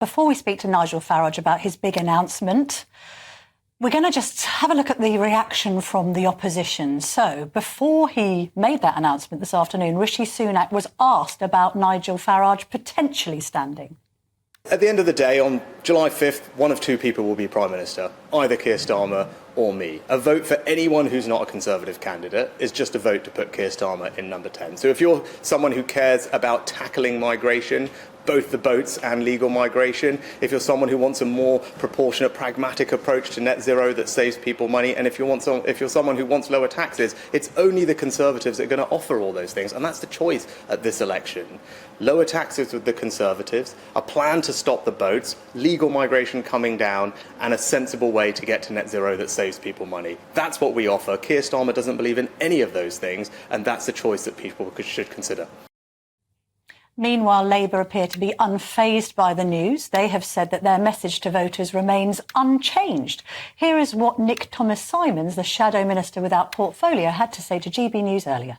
Before we speak to Nigel Farage about his big announcement, we're going to just have a look at the reaction from the opposition. So, before he made that announcement this afternoon, Rishi Sunak was asked about Nigel Farage potentially standing. At the end of the day, on July 5th, one of two people will be Prime Minister, either Keir Starmer or me. A vote for anyone who's not a Conservative candidate is just a vote to put Keir Starmer in number 10. So if you're someone who cares about tackling migration, both the boats and legal migration, if you're someone who wants a more proportionate, pragmatic approach to net zero that saves people money, and if you're someone who wants lower taxes, it's only the Conservatives that are going to offer all those things, and that's the choice at this election. Lower taxes with the Conservatives, a plan to stop the boats, legal migration coming down, and a sensible way to get to net zero that saves people money. That's what we offer. Keir Starmer doesn't believe in any of those things, and that's the choice that people should consider. Meanwhile, Labour appear to be unfazed by the news. They have said that their message to voters remains unchanged. Here is what Nick Thomas-Simons, the Shadow Minister without portfolio, had to say to GB News earlier.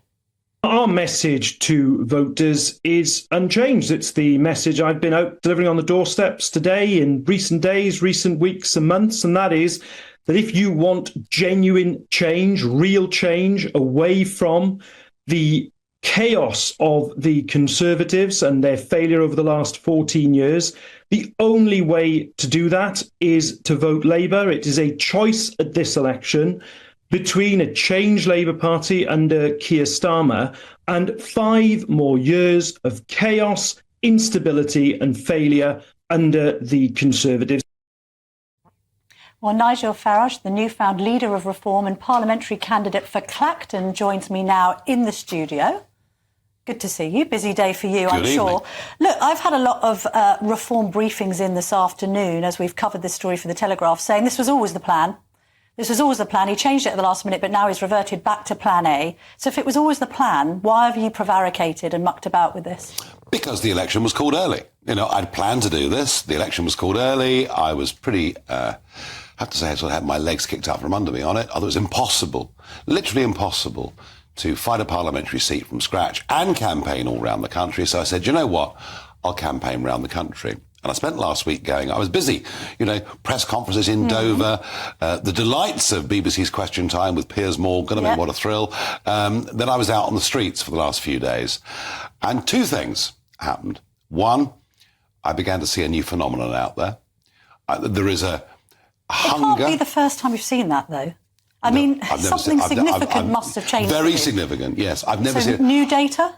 Our message to voters is unchanged. It's the message I've been out delivering on the doorsteps today, in recent days, recent weeks and months, and that is that if you want genuine change, real change, away from the chaos of the Conservatives and their failure over the last 14 years, the only way to do that is to vote Labour. It is a choice at this election between a changed Labour Party under Keir Starmer and 5 more years of chaos, instability and failure under the Conservatives. Well, Nigel Farage, the newfound leader of Reform and parliamentary candidate for Clacton, joins me now in the studio. Good to see you. Busy day for you, I'm sure. Look, I've had a lot of Reform briefings in this afternoon as we've covered this story for The Telegraph, saying this was always the plan. This was always the plan. He changed it at the last minute, but now he's reverted back to plan A. So if it was always the plan, why have you prevaricated and mucked about with this? Because the election was called early. You know, I'd planned to do this. The election was called early. I was pretty, I have to say, I sort of had my legs kicked out from under me on it. I thought it was impossible, literally impossible, to fight a parliamentary seat from scratch and campaign all around the country. So I said, you know what? I'll campaign around the country. And I spent last week I was busy, you know, press conferences in Dover, the delights of BBC's Question Time with Piers Morgan. I mean, what a thrill. Then I was out on the streets for the last few days. And 2 things happened. One, I began to see a new phenomenon out there. There is a hunger. It can't be the first time you've seen that, though. I mean, something significant must have changed. Very significant, yes. I've never seen new data?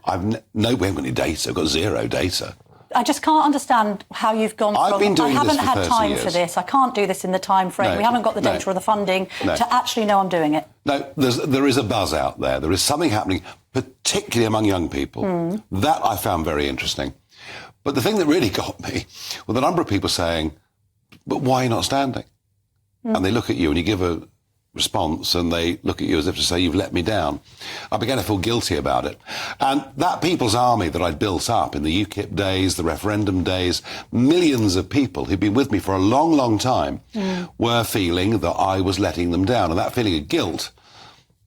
No, we haven't got any data. We've got 0 data. I just can't understand how you've gone from, I haven't had time for this, I can't do this in the time frame, we haven't got the data or the funding to actually know I'm doing it. No, there is a buzz out there. There is something happening, particularly among young people. That I found very interesting. But the thing that really got me was the number of people saying, but why are you not standing? And they look at you and you give a response and they look at you as if to say, you've let me down. I began to feel guilty about it. And that people's army that I'd built up in the UKIP days, the referendum days, millions of people who'd been with me for a long, long time were feeling that I was letting them down. And that feeling of guilt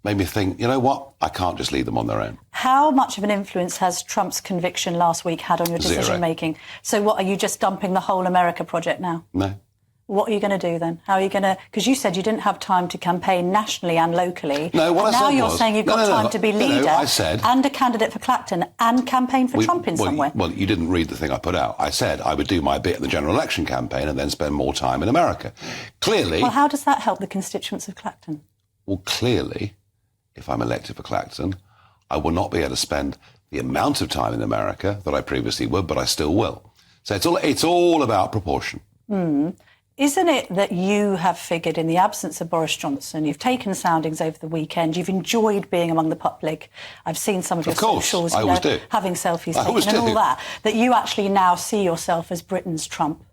made me think, you know what, I can't just leave them on their own. How much of an influence has Trump's conviction last week had on your decision-making? So what, are you just dumping the whole America project now? No. What are you going to do then? How are you going to... Because you said you didn't have time to campaign nationally and locally. No, what I said was... Now you're saying you've got time to be leader I said, and a candidate for Clacton and campaign for Trump in some way. Well, you didn't read the thing I put out. I said I would do my bit in the general election campaign and then spend more time in America. Clearly... Well, how does that help the constituents of Clacton? Well, clearly, if I'm elected for Clacton, I will not be able to spend the amount of time in America that I previously would, but I still will. So it's all about proportion. Isn't it that you have figured, in the absence of Boris Johnson, you've taken soundings over the weekend, you've enjoyed being among the public, I've seen some of your socials, having selfies taken and all that you actually now see yourself as Britain's Trump?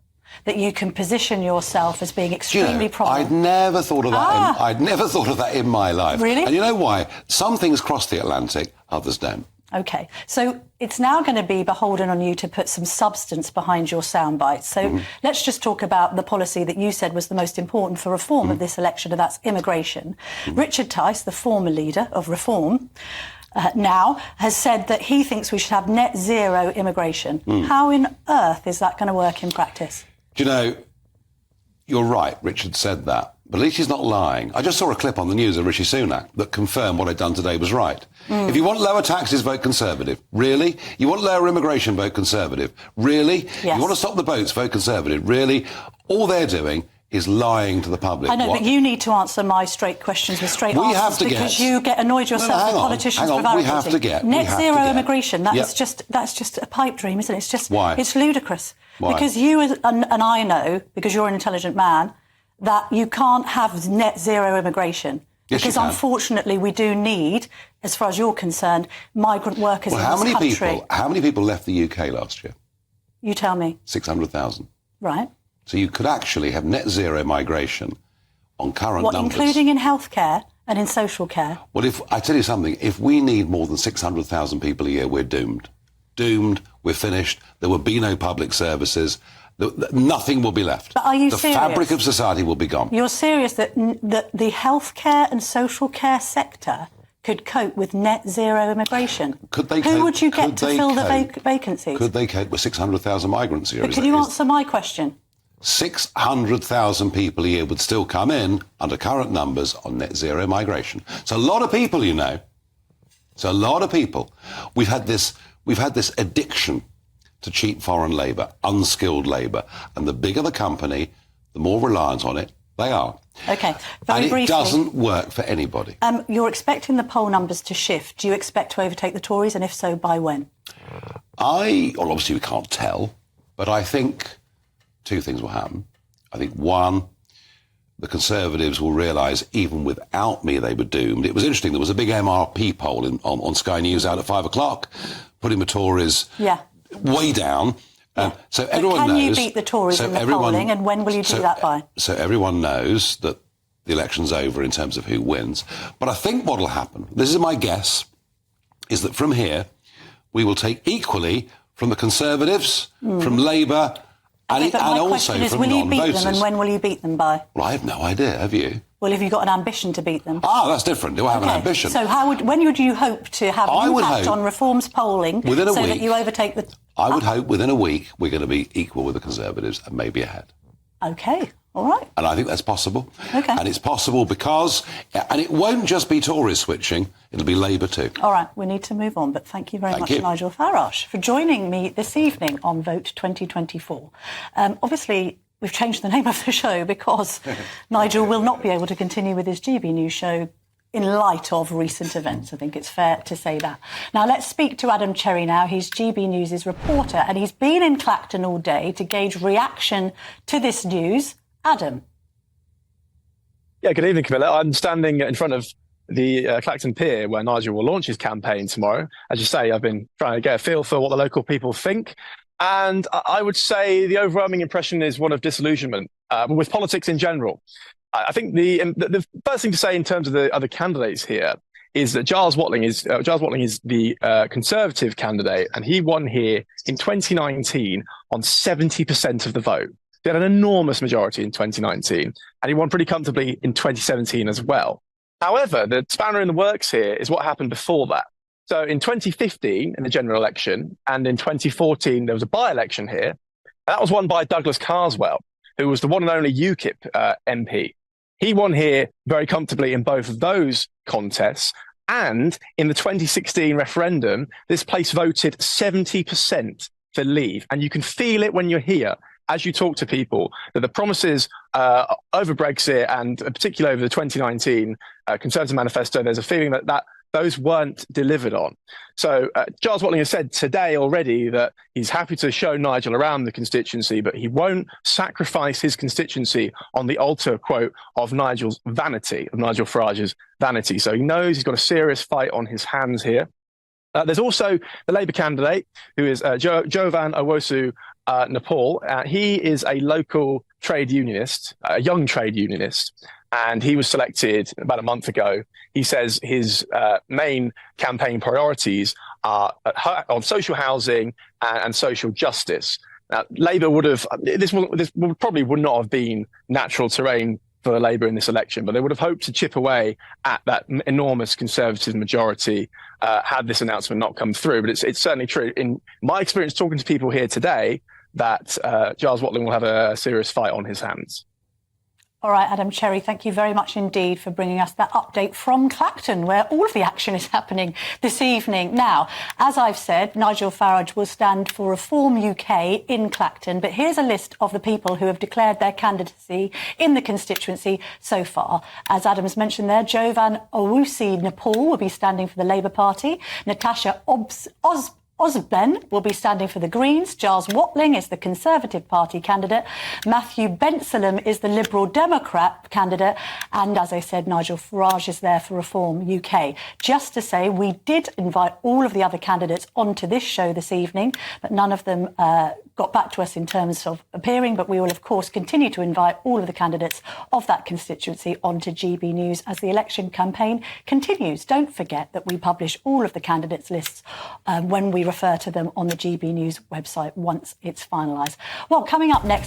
That you can position yourself as being extremely prominent? I'd never thought of that. I'd never thought of that in my life. Really? And you know why? Some things cross the Atlantic, others don't. OK, so it's now going to be beholden on you to put some substance behind your sound bites. So let's just talk about the policy that you said was the most important for reform of this election, and that's immigration. Richard Tice, the former leader of Reform, now has said that he thinks we should have net zero immigration. How on earth is that going to work in practice? Do you know, you're right, Richard said that, but at least he's not lying. I just saw a clip on the news of Rishi Sunak that confirmed what I'd done today was right. If you want lower taxes, vote Conservative. Really? You want lower immigration, vote Conservative. Really? Yes. You want to stop the boats, vote Conservative. Really? All they're doing is lying to the public. I know, but you need to answer my straight questions with straight answers because you get annoyed yourself with politicians prevaricating. We have to get net zero immigration. That's just a pipe dream, isn't it? It's just Why? It's ludicrous. Why? Because you and I know, because you're an intelligent man, that you can't have net zero immigration. Yes, because you can. Unfortunately, we do need, as far as you're concerned, migrant workers in this country. How many people left the UK last year? You tell me. 600,000. Right. So you could actually have net zero migration on current numbers. Including in healthcare and in social care? Well, if I tell you something, if we need more than 600,000 people a year, we're doomed. Doomed. We're finished. There will be no public services. Nothing will be left. But are you serious? The fabric of society will be gone. You're serious that the healthcare and social care sector could cope with net zero immigration? Could they? Who would you get to fill the vacancies? Could they cope with 600,000 migrants a year? But could you answer my question? 600,000 people a year would still come in under current numbers on net zero migration. It's a lot of people, you know. It's a lot of people. We've had this addiction to cheap foreign labour, unskilled labour, and the bigger the company, the more reliant on it they are. Okay, very briefly. And it doesn't work for anybody. You're expecting the poll numbers to shift. Do you expect to overtake the Tories, and if so, by when? Well, obviously we can't tell, but I think two things will happen. I think, one, the Conservatives will realise even without me they were doomed. It was interesting, there was a big MRP poll on Sky News out at 5 o'clock, putting the Tories way down. So everyone knows... Can you beat the Tories in the polling, and when will you do that by? So everyone knows that the election's over in terms of who wins. But I think what will happen, this is my guess, is that from here we will take equally from the Conservatives, from Labour, and also from non-voters. Will you beat them, and when will you beat them by? Well, I have no idea. Have you? Well, have you got an ambition to beat them? That's different. Do I have an ambition? So when would you hope to have an impact on Reform's polling within a week, that you overtake the... I would hope within a week we're going to be equal with the Conservatives and maybe ahead. OK, all right. And I think that's possible. OK. And it's possible because... And it won't just be Tories switching, it'll be Labour too. All right, we need to move on, but thank you very much, Nigel Farage, for joining me this evening on Vote 2024. Obviously, we've changed the name of the show because Nigel will not be able to continue with his GB News show in light of recent events. I think it's fair to say that. Now, let's speak to Adam Cherry now. He's GB News' reporter, and he's been in Clacton all day to gauge reaction to this news. Adam. Yeah, good evening, Camilla. I'm standing in front of the Clacton Pier where Nigel will launch his campaign tomorrow. As you say, I've been trying to get a feel for what the local people think. And I would say the overwhelming impression is one of disillusionment with politics in general. I think the first thing to say in terms of the other candidates here is that Giles Watling is the Conservative candidate, and he won here in 2019 on 70% of the vote. He had an enormous majority in 2019, and he won pretty comfortably in 2017 as well. However, the spanner in the works here is what happened before that. So in 2015, in the general election, and in 2014, there was a by-election here. And that was won by Douglas Carswell, who was the one and only UKIP MP. He won here very comfortably in both of those contests. And in the 2016 referendum, this place voted 70% for Leave. And you can feel it when you're here, as you talk to people, that the promises over Brexit and particularly over the 2019 Conservative manifesto, there's a feeling that those weren't delivered on. So Giles Watling has said today already that he's happy to show Nigel around the constituency, but he won't sacrifice his constituency on the altar, quote, of Nigel's vanity, of Nigel Farage's vanity. So he knows he's got a serious fight on his hands here. There's also the Labour candidate, who is Jovan Owosu Nepal. He is a local trade unionist, a young trade unionist, and he was selected about a month ago. He says his main campaign priorities are on social housing and social justice. Now, Labour probably would not have been natural terrain for Labour in this election, but they would have hoped to chip away at that enormous Conservative majority had this announcement not come through. But it's certainly true. In my experience talking to people here today, that Giles Watling will have a serious fight on his hands. All right, Adam Cherry, thank you very much indeed for bringing us that update from Clacton, where all of the action is happening this evening. Now, as I've said, Nigel Farage will stand for Reform UK in Clacton, but here's a list of the people who have declared their candidacy in the constituency so far. As Adam's mentioned there, Jovan Owusi-Nepal will be standing for the Labour Party. Natasha Osben will be standing for the Greens. Giles Watling is the Conservative Party candidate. Matthew Bensalem is the Liberal Democrat candidate. And as I said, Nigel Farage is there for Reform UK. Just to say, we did invite all of the other candidates onto this show this evening, but none of them got back to us in terms of appearing. But we will, of course, continue to invite all of the candidates of that constituency onto GB News as the election campaign continues. Don't forget that we publish all of the candidates' lists when we refer to them on the GB News website once it's finalised. Well, coming up next,